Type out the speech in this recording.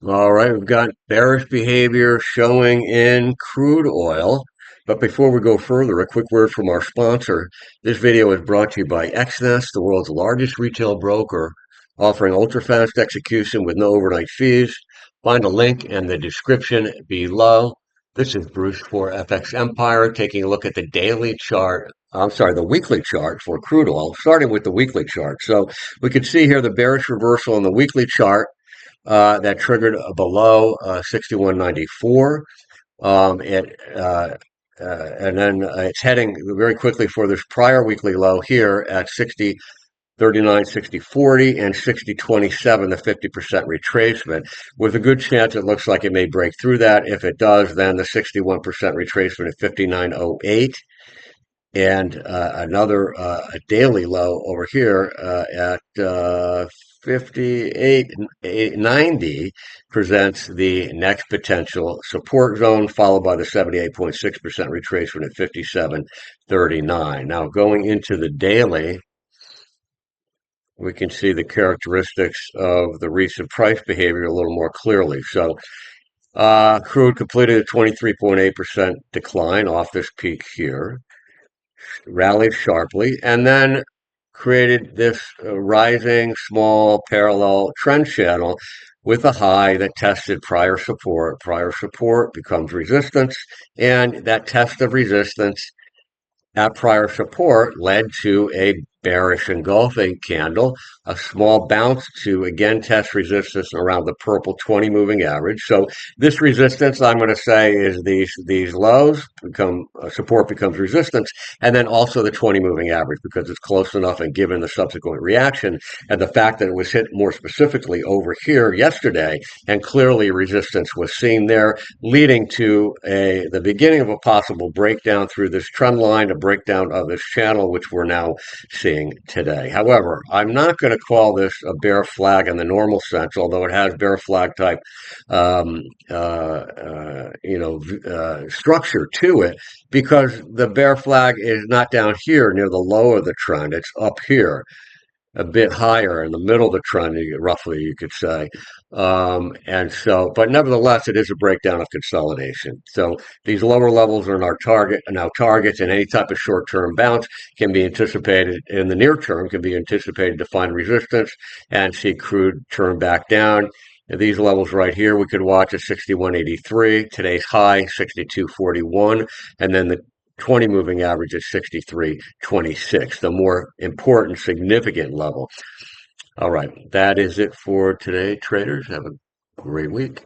All right, we've got bearish behavior showing in crude oil. But before we go further, a quick word from our sponsor. This video is brought to you by XNest, the world's largest retail broker, offering ultra-fast execution with no overnight fees. Find a link in the description below. This is Bruce for FXEmpire, taking a look at the daily chart. I'm sorry, the weekly chart for crude oil, starting with the weekly chart. So we can see here the bearish reversal in the weekly chart that triggered below 61.94. And then it's heading very quickly for this prior weekly low here at 60.39, 60.40, and 60.27, the 50% retracement. With a good chance it looks like it may break through that. If it does, then the 61% retracement at 59.08. And another a daily low over here at 58.90 presents the next potential support zone, followed by the 78.6% retracement at 57.39. Now, going into the daily, we can see the characteristics of the recent price behavior a little more clearly. So, crude completed a 23.8% decline off this peak here, rallied sharply, and then created this rising small parallel trend channel with a high that tested prior support. Prior support becomes resistance, and that test of resistance at prior support led to a bearish engulfing candle, a small bounce to again test resistance around the purple 20 moving average. So this resistance, I'm going to say, is these lows become support becomes resistance, and then also the 20 moving average because it's close enough and given the subsequent reaction and the fact that it was hit more specifically over here yesterday, and clearly resistance was seen there, leading to the beginning of a possible breakdown through this trend line, a breakdown of this channel, which we're now seeing today. However, I'm not going to call this a bear flag in the normal sense, although it has bear flag type, structure to it, because the bear flag is not down here near the low of the trend. It's up here, a bit higher in the middle of the trend, roughly, you could say. And so, but nevertheless, it is a breakdown of consolidation. So these lower levels are now targets, and any type of short-term bounce can be anticipated in the near term, can be anticipated to find resistance and see crude turn back down. These levels right here, we could watch at 61.83, today's high, 62.41, and then the 20 moving average at 63.26, the more important, significant level. All right, that is it for today, traders. Have a great week.